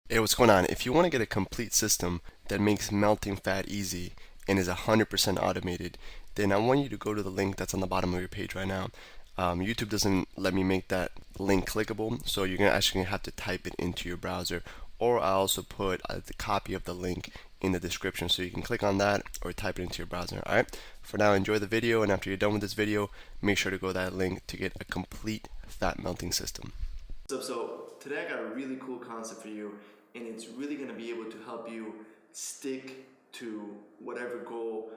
Hey, what's going on? If you want to get a complete system that makes melting fat easy and is 100% automated, then I want you to go to the link that's on the bottom of your page right now. YouTube doesn't let me make that link clickable, so you're actually gonna have to type it into your browser, or I also put the copy of the link in the description, so you can click on that or type it into your browser. All right. For now, enjoy the video, and after you're done with this video, make sure to go to that link to get a complete fat melting system. So today I got a really cool concept for you, and it's really going to be able to help you stick to whatever goal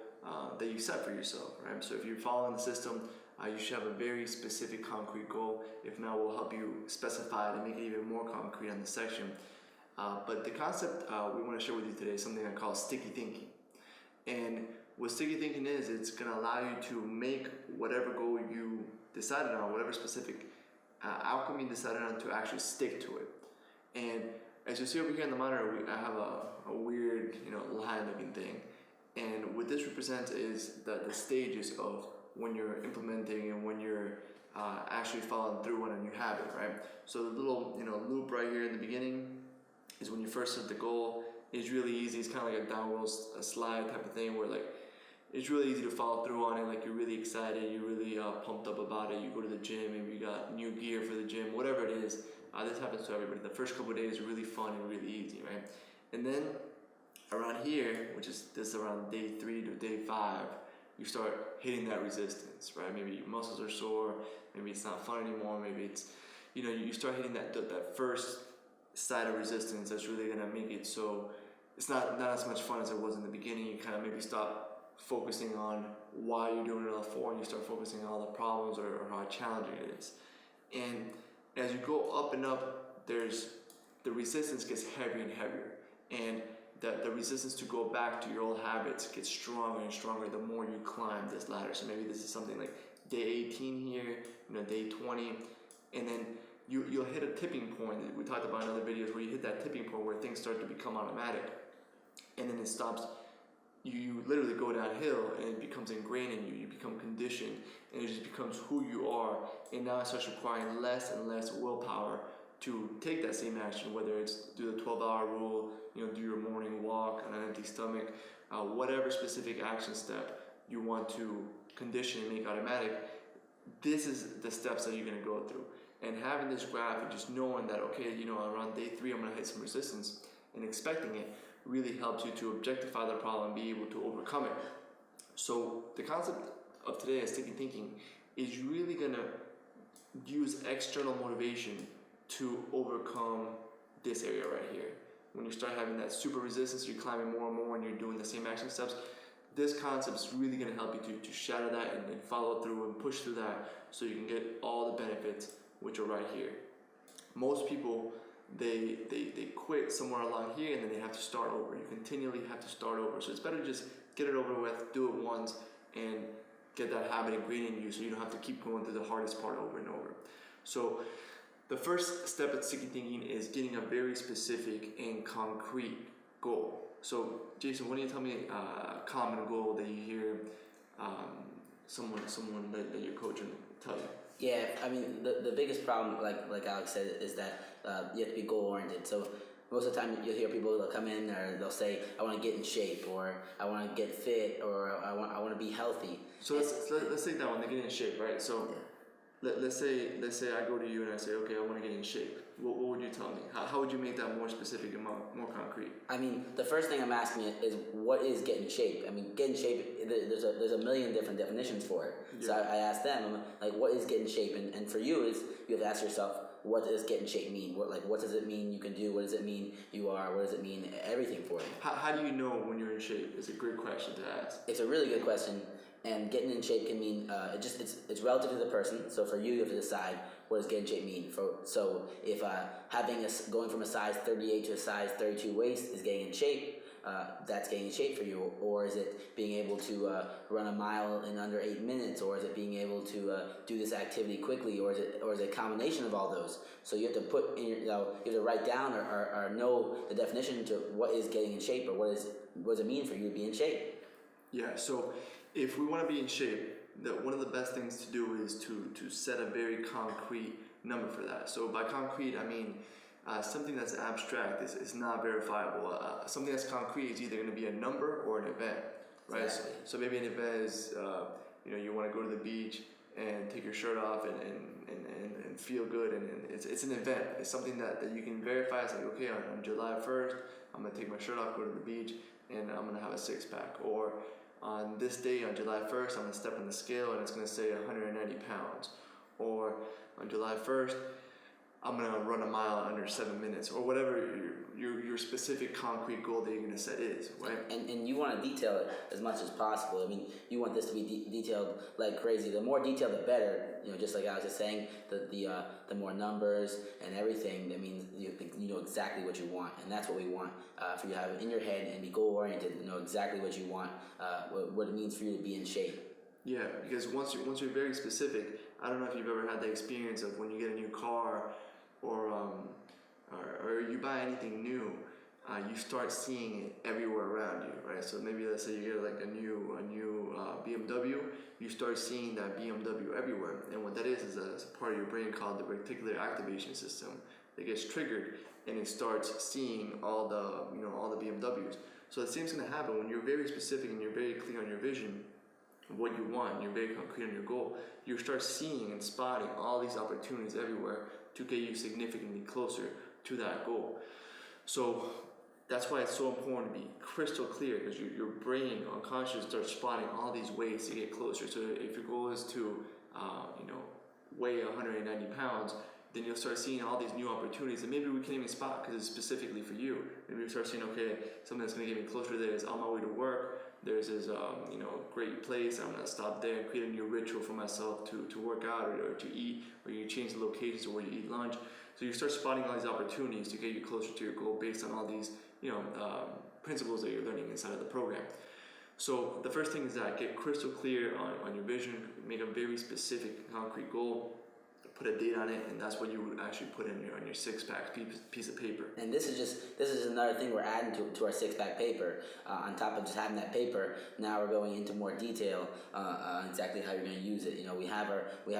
that you set for yourself, right? So if you're following the system, you should have a very specific concrete goal. If not, we'll help you specify it and make it even more concrete on this section. But the concept we want to share with you today is something I call sticky thinking. And what sticky thinking is, it's going to allow you to make whatever goal you decided on, whatever specific outcome you decided on, to actually stick to it. And as you see over here in the monitor, I have a weird, line looking thing. And what this represents is the stages of when you're implementing and when you're actually following through on a new habit, right? So the little, loop right here in the beginning is when you first set the goal. It's really easy. It's kind of like a downward slide type of thing where like it's really easy to follow through on it. Like you're really excited, you're really pumped up about it. You go to the gym, maybe you got new gear for the gym, whatever it is. This happens to everybody. The first couple of days are really fun and really easy, right? And then around here, which is this around day 3 to day 5, you start hitting that resistance, right? Maybe your muscles are sore, maybe it's not fun anymore, maybe it's, you start hitting that first side of resistance that's really gonna make it so it's not as much fun as it was in the beginning. You kind of maybe stop focusing on why you're doing it all for, and you start focusing on all the problems or how challenging it is. And as you go up and up, the resistance gets heavier and heavier, and the resistance to go back to your old habits gets stronger and stronger the more you climb this ladder. So maybe this is something like day 18 here, day 20, and then you'll hit a tipping point. We talked about in other videos where you hit that tipping point where things start to become automatic, and then it stops. You literally go downhill, and it becomes ingrained in you. You become conditioned, and it just becomes who you are. And now it starts requiring less and less willpower to take that same action, whether it's do the 12-hour rule, do your morning walk on an empty stomach, whatever specific action step you want to condition and make automatic. This is the steps that you're going to go through. And having this graph and just knowing that, okay, around day 3 I'm going to hit some resistance and expecting it really helps you to objectify the problem and be able to overcome it. So the concept of today is sticky thinking is really going to use external motivation to overcome this area right here. When you start having that super resistance, you're climbing more and more and you're doing the same action steps, this concept is really going to help you to shatter that and follow through and push through that so you can get all the benefits, which are right here. Most people, they quit somewhere along here and then they have to start over. You continually have to start over. So it's better to just get it over with, do it once, and get that habit ingrained in you so you don't have to keep going through the hardest part over and over. So the first step at sticky thinking is getting a very specific and concrete goal. So Jason, why don't you tell me a common goal that you hear someone that you're coaching tell you? Yeah, I mean, the biggest problem, like Alex said, is that you have to be goal-oriented. So most of the time you'll hear people, they'll come in or they'll say, I want to get in shape, or I want to get fit, or I want to be healthy. So let's take that one, they get in shape, right? So let's say I go to you and I say, okay, I want to get in shape. What would you tell me? How would you make that more specific and more concrete? I mean, the first thing I'm asking is what is get in shape? I mean, get in shape, there's a million different definitions for it. Yeah. So I asked them, I'm like, what is get in shape? And for you, you have to ask yourself, what does get in shape mean? What does it mean you can do? What does it mean you are? What does it mean everything for you? How do you know when you're in shape? It's a great question to ask. It's a really good question. And getting in shape can mean it's relative to the person. So for you, you have to decide what does get in shape mean. So if going from a size 38 to a size 32 waist is getting in shape, that's getting in shape for you. Or is it being able to run a mile in under 8 minutes? Or is it being able to do this activity quickly? Or is it a combination of all those? So you have to put in you have to write down or know the definition to what is getting in shape, or what does it mean for you to be in shape. Yeah. So if we want to be in shape, one of the best things to do is to set a very concrete number for that. So by concrete, I mean something that's abstract is not verifiable. Something that's concrete is either going to be a number or an event, right? Exactly. So maybe an event is, you want to go to the beach and take your shirt off and feel good, and it's an event. It's something that you can verify. It's like, okay, on July 1st, I'm going to take my shirt off, go to the beach, and I'm going to have a six-pack. Or on this day, on July 1st, I'm going to step on the scale and it's going to say 190 pounds. Or on July 1st, I'm gonna run a mile under 7 minutes, or whatever your specific concrete goal that you're gonna set is, right? And you want to detail it as much as possible. I mean, you want this to be detailed like crazy. The more detailed, the better. Just like I was just saying, the more numbers and everything. That means you know exactly what you want, and that's what we want for you to have in your head and be goal oriented. Know exactly what you want, what it means for you to be in shape. Yeah, because once you're very specific, I don't know if you've ever had the experience of when you get a new car, or you buy anything new, you start seeing it everywhere around you, right? So maybe let's say you get like a new BMW, you start seeing that BMW everywhere, and what that is a part of your brain called the reticular activation system that gets triggered, and it starts seeing all the BMWs. So the same thing's gonna happen when you're very specific and you're very clear on your vision, what you want, and you're very concrete on your goal. You start seeing and spotting all these opportunities everywhere to get you significantly closer to that goal. So that's why it's so important to be crystal clear, because your brain unconsciously starts spotting all these ways to get closer. So if your goal is to weigh 190 pounds, then you'll start seeing all these new opportunities, and maybe we can't even spot because it's specifically for you. Maybe you start seeing, okay, something that's going to get me closer to there is on my way to work. There's this great place. I'm going to stop there and create a new ritual for myself to work out or to eat, or you change the locations of where you eat lunch. So you start spotting all these opportunities to get you closer to your goal based on all these principles that you're learning inside of the program. So the first thing is that get crystal clear on your vision, make a very specific concrete goal, put a date on it, and that's what you would actually put on your six-pack piece of paper. And this is another thing we're adding to our six-pack paper. On top of just having that paper, now we're going into more detail on exactly how you're going to use it. We have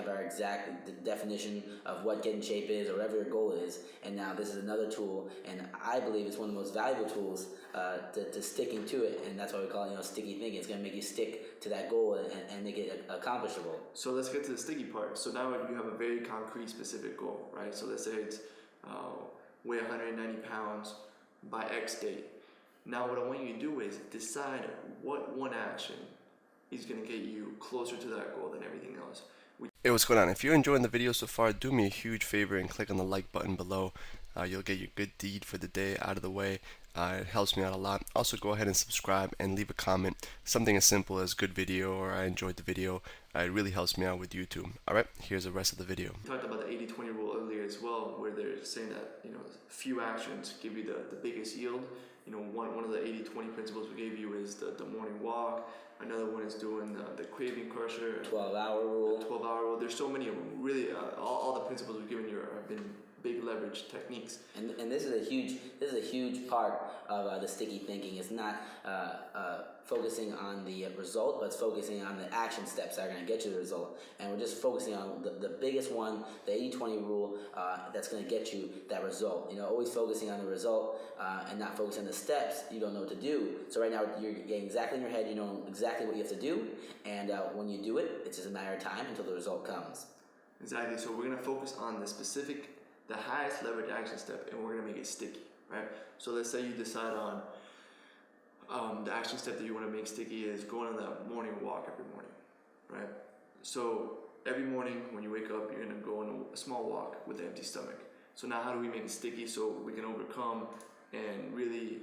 our exact definition of what get in shape is, or whatever your goal is, and now this is another tool, and I believe it's one of the most valuable tools to sticking to it, and that's why we call it sticky thinking. It's going to make you stick to that goal and make it accomplishable. So let's get to the sticky part. So now you have a very concrete, specific goal, right? So let's say it's weigh 190 pounds by X date. Now what I want you to do is decide what one action is going to get you closer to that goal than everything else. Hey, what's going on? If you're enjoying the video so far, do me a huge favor and click on the like button below. You'll get your good deed for the day out of the way. It helps me out a lot. Also, go ahead and subscribe and leave a comment. Something as simple as good video or I enjoyed the video. It really helps me out with YouTube. Alright, here's the rest of the video. We talked about the 80-20 rule earlier as well, where they're saying that few actions give you the biggest yield. One of the 80-20 principles we gave you is the morning walk. Another one is doing the craving crusher. 12-hour rule. 12-hour rule. There's so many of them. Really, all the principles we've given you have been big leverage techniques. And this is a huge part of the sticky thinking. It's not focusing on the result, but it's focusing on the action steps that are going to get you the result. And we're just focusing on the biggest one, the 80-20 rule, that's going to get you that result. Always focusing on the result and not focusing on the steps you don't know what to do. So right now you're getting exactly in your head, you know exactly what you have to do, and when you do it, it's just a matter of time until the result comes. Exactly. So we're going to focus on the highest leverage action step, and we're going to make it sticky, right? So let's say you decide on the action step that you want to make sticky is going on that morning walk every morning, right? So every morning when you wake up, you're going to go on a small walk with an empty stomach. So now how do we make it sticky so we can overcome and really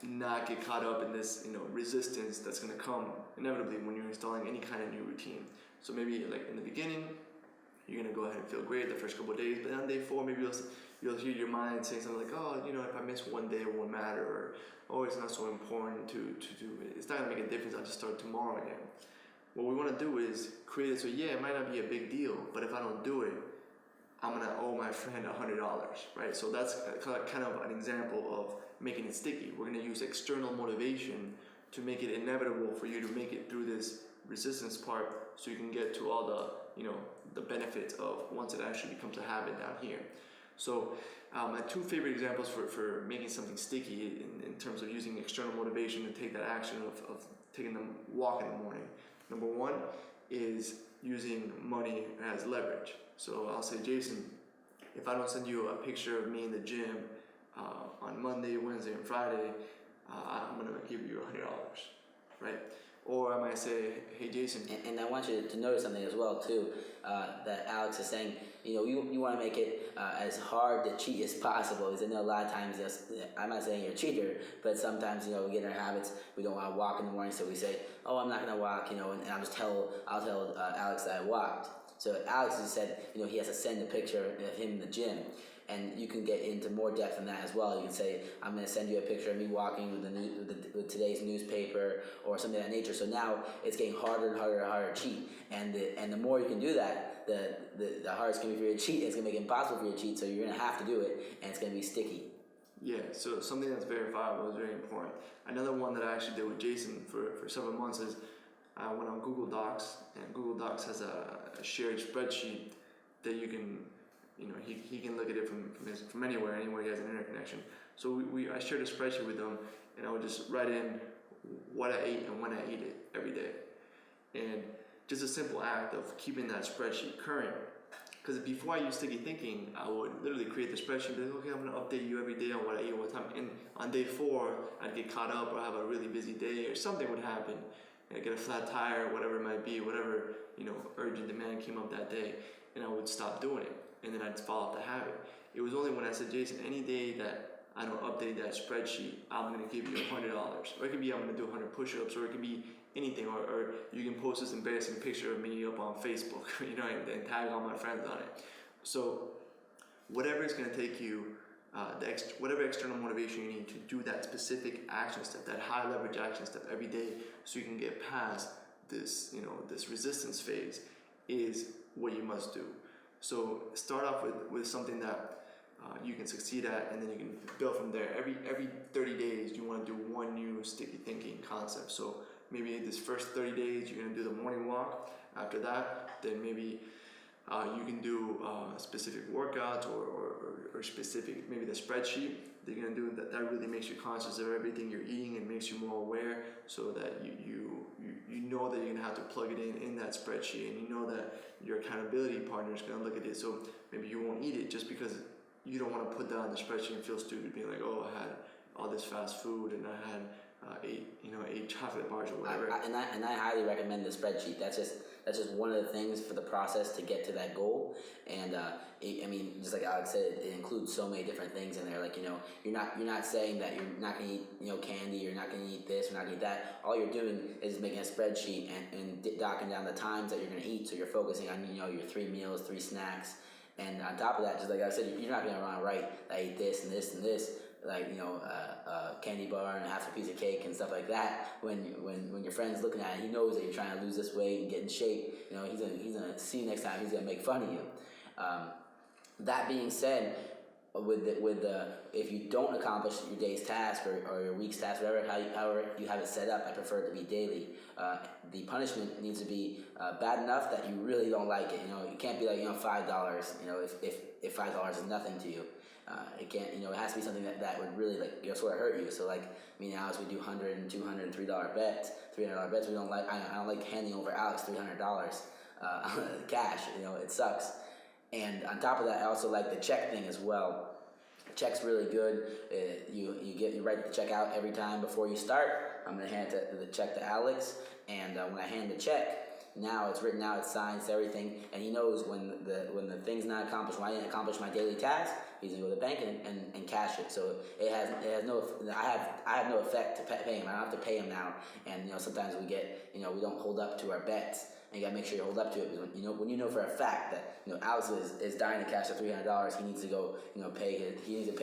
not get caught up in this resistance that's going to come inevitably when you're installing any kind of new routine? So maybe like in the beginning, you're going to go ahead and feel great the first couple of days, but on day 4, maybe you'll hear your mind saying something like, oh, if I miss one day, it won't matter, or oh, it's not so important to do it. It's not going to make a difference. I'll just start tomorrow again. What we want to do is create it so, yeah, it might not be a big deal, but if I don't do it, I'm going to owe my friend $100, right? So that's kind of an example of making it sticky. We're going to use external motivation to make it inevitable for you to make it through this resistance part so you can get to all the benefits of once it actually becomes a habit down here. So my two favorite examples for making something sticky in terms of using external motivation to take that action of taking the walk in the morning. Number one is using money as leverage. So I'll say, Jason, if I don't send you a picture of me in the gym on Monday, Wednesday, and Friday, I'm gonna give you $100, right? Or I might say, hey Jason. And I want you to notice something as well too, that Alex is saying, you want to make it as hard to cheat as possible. Because I know a lot of times, I'm not saying you're a cheater, but sometimes, we get in our habits, we don't want to walk in the morning, so we say, oh, I'm not going to walk, and I'll tell Alex that I walked. So Alex has said, he has to send a picture of him in the gym. And you can get into more depth than that as well. You can say, I'm going to send you a picture of me walking with today's newspaper or something of that nature. So now it's getting harder and harder and harder to cheat. And the more you can do that, the harder it's going to be for you to cheat. It's going to make it impossible for you to cheat. So you're going to have to do it, and it's going to be sticky. Yeah, so something that's verifiable is very important. Another one that I actually did with Jason for several months is I went on Google Docs, and Google Docs has a shared spreadsheet that you can, he can look at it from anywhere he has an internet connection. So I shared a spreadsheet with him, and I would just write in what I ate and when I ate it every day. And just a simple act of keeping that spreadsheet current. Because before I used sticky thinking, I would literally create the spreadsheet, be like, okay, I'm gonna update you every day on what I ate, what time. And on day 4, I'd get caught up or have a really busy day or something would happen. I'd get a flat tire, whatever it might be, whatever, urgent demand came up that day, and I would stop doing it. And then I'd follow up the habit. It was only when I said, Jason, any day that I don't update that spreadsheet, I'm gonna give you $100. Or it could be I'm gonna do 100 push-ups, or it could be anything, or you can post this embarrassing picture of me up on Facebook, and tag all my friends on it. So whatever it's gonna take you, whatever external motivation you need to do that specific action step, that high leverage action step every day, so you can get past this, this resistance phase, is what you must do. So start off with something that you can succeed at, and then you can build from there. Every 30 days, you want to do one new sticky thinking concept. So maybe this first 30 days, you're going to do the morning walk. After that, then maybe you can do specific workouts or specific, maybe the spreadsheet that you're going to do that really makes you conscious of everything you're eating and makes you more aware, so that you know that you're going to have to plug it in that spreadsheet, and you know that your accountability partner is going to look at it. So maybe you won't eat it just because you don't want to put that on the spreadsheet and feel stupid being like, oh, I had all this fast food and I had 8 chocolate bars or whatever. I highly recommend the spreadsheet. That's just one of the things for the process to get to that goal. And just like Alex said, it includes so many different things in there. Like, you're not saying that you're not gonna eat candy, you're not gonna eat this, you're not gonna eat that. All you're doing is making a spreadsheet and docking down the times that you're gonna eat. So you're focusing on your 3 meals, 3 snacks. And on top of that, just like I said, you're not gonna run right. I ate this and this and this, like candy bar and half a piece of cake and stuff like that. When your friend's looking at it, he knows that you're trying to lose this weight and get in shape. He's gonna see you next time. He's gonna make fun of you. That being said, if you don't accomplish your day's task or your week's task, however you have it set up, I prefer it to be daily. The punishment needs to be bad enough that you really don't like it. It can't be like $5. If $5 is nothing to you, it can't. It has to be something that would really sort of hurt you. So like me and Alex, we do $100 and $200 and $3 bets. $300 bets. We don't like. I don't like handing over Alex $300 cash. It sucks. And on top of that, I also like the check thing as well. Check's really good. You write the check out every time before you start. I'm gonna hand the check to Alex, and when I hand the check, now it's written out, it's signed, it's everything, and he knows when the thing's not accomplished, when I didn't accomplish my daily task, he's gonna go to the bank and cash it. So it has no. I have no effect to pay him. I don't have to pay him now. And sometimes we get we don't hold up to our bets. And you gotta make sure you hold up to it, because when you know for a fact that Alex is dying to cash the $300, he needs to go pay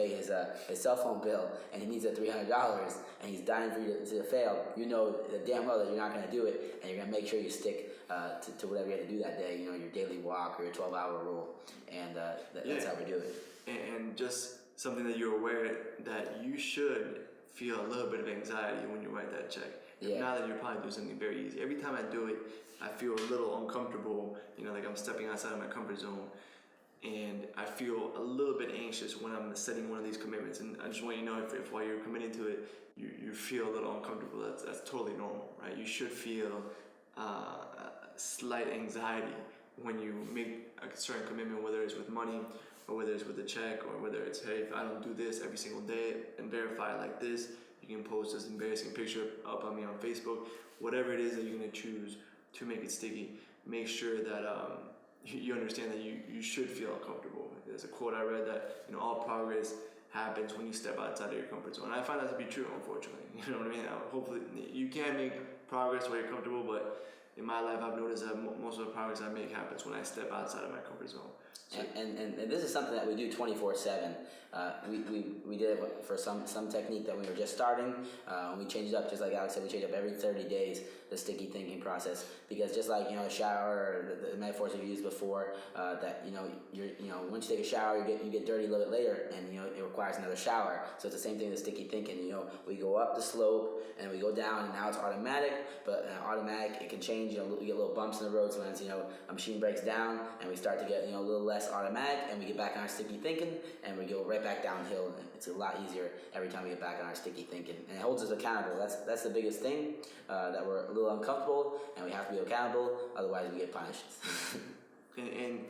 his cell phone bill, and he needs the $300, and he's dying for you to fail. Damn well that you're not gonna do it, and you're gonna make sure you stick to whatever you have to do that day. Your daily walk or your 12-hour rule, and that's how we do it. And just something that you're aware that you should feel a little bit of anxiety when you write that check. Yeah. Now that you're probably doing something very easy. Every time I do it, I feel a little uncomfortable, like I'm stepping outside of my comfort zone. and I feel a little bit anxious when I'm setting one of these commitments. And I just want you to know if while you're committing to it, you feel a little uncomfortable, that's totally normal, right? You should feel slight anxiety when you make a certain commitment, whether it's with money or whether it's with a check or whether it's, hey, if I don't do this every single day and verify like this, you can post this embarrassing picture up on me on Facebook. Whatever it is that you're going to choose to make it sticky, make sure that you understand that you should feel uncomfortable. There's a quote I read that all progress happens when you step outside of your comfort zone. And I find that to be true, unfortunately. You know what I mean? Hopefully, you can make progress while you're comfortable, but in my life, I've noticed that most of the progress I make happens when I step outside of my comfort zone. So, and this is something that we do 24/7. We did it for some technique that we were just starting. We changed it up, just like Alex said, we change up every 30 days, the sticky thinking process, because just like a shower, or the metaphors we've used before, that once you take a shower, you get dirty a little bit later, and it requires another shower. So it's the same thing with sticky thinking. We go up the slope and we go down, and now it's automatic. But automatic, it can change. We get little bumps in the road. Sometimes a machine breaks down, and we start to get a little less automatic, and we get back on our sticky thinking, and we go right back downhill. And it's a lot easier every time we get back on our sticky thinking, and it holds us accountable. That's the biggest thing, that we're a little uncomfortable, and we have to be accountable. Otherwise, we get punished. and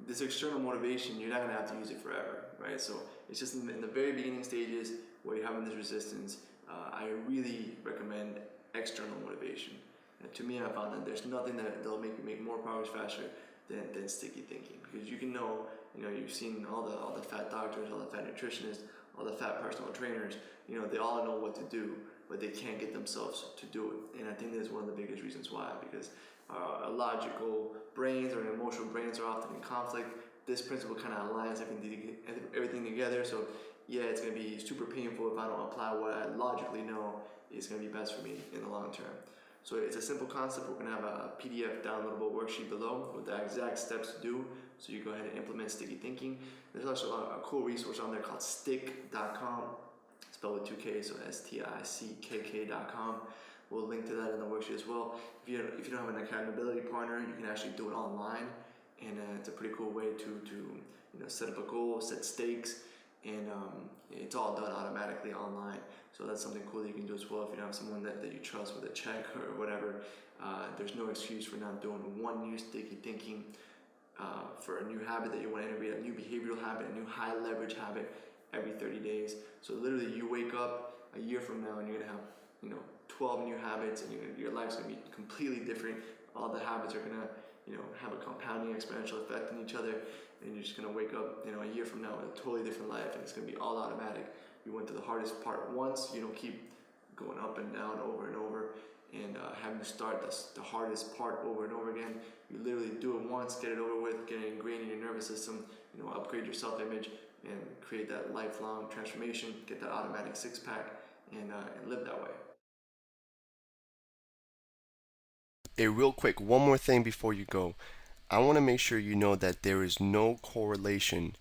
this external motivation, you're not going to have to use it forever, right? So it's just in the very beginning stages where you're having this resistance. I really recommend external motivation. And to me, I found that there's nothing that'll make you make more progress faster than sticky thinking, because you can you've seen all the fat doctors, all the fat nutritionists, all the fat personal trainers, they all know what to do, but they can't get themselves to do it. And I think that's one of the biggest reasons why, because our logical brains or emotional brains are often in conflict. This principle kind of aligns everything together. So yeah, it's going to be super painful if I don't apply what I logically know is going to be best for me in the long term. So it's a simple concept. We're going to have a PDF downloadable worksheet below with the exact steps to do, so you go ahead and implement sticky thinking. There's also a cool resource on there called stick.com, spelled with 2 K's, so stickk.com. We'll link to that in the worksheet as well. If you don't have an accountability partner, you can actually do it online, and it's a pretty cool way to set up a goal, set stakes, and it's all done automatically online. So that's something cool that you can do as well if you don't have someone that you trust with a check or whatever. There's no excuse for not doing one new sticky thinking for a new habit that you want to integrate, a new behavioral habit, a new high leverage habit every 30 days. So literally you wake up a year from now and you're going to have 12 new habits, and your life's going to be completely different. All the habits are going to have a compounding exponential effect on each other, and you're just going to wake up a year from now with a totally different life, and it's going to be all automatic. You went to the hardest part once, you don't keep going up and down over and over and having to start the hardest part over and over again. You literally do it once, get it over with, get it ingrained in your nervous system, upgrade your self-image and create that lifelong transformation, get that automatic six-pack, and live that way. Real quick, one more thing before you go. I want to make sure you know that there is no correlation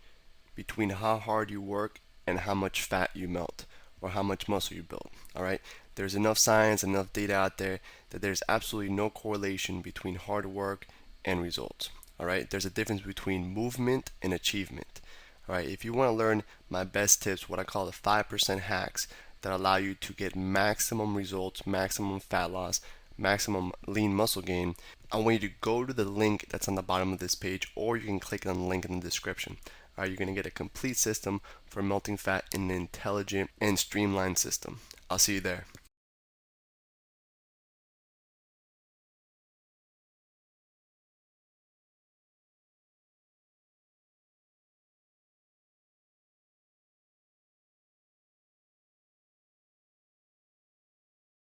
between how hard you work and how much fat you melt or how much muscle you build. All right? There's enough science, enough data out there that there's absolutely no correlation between hard work and results. All right? There's a difference between movement and achievement. All right? If you want to learn my best tips, what I call the 5% hacks that allow you to get maximum results, maximum fat loss, maximum lean muscle gain, I want you to go to the link that's on the bottom of this page, or you can click on the link in the description. All right, you're going to get a complete system for melting fat in an intelligent and streamlined system. I'll see you there.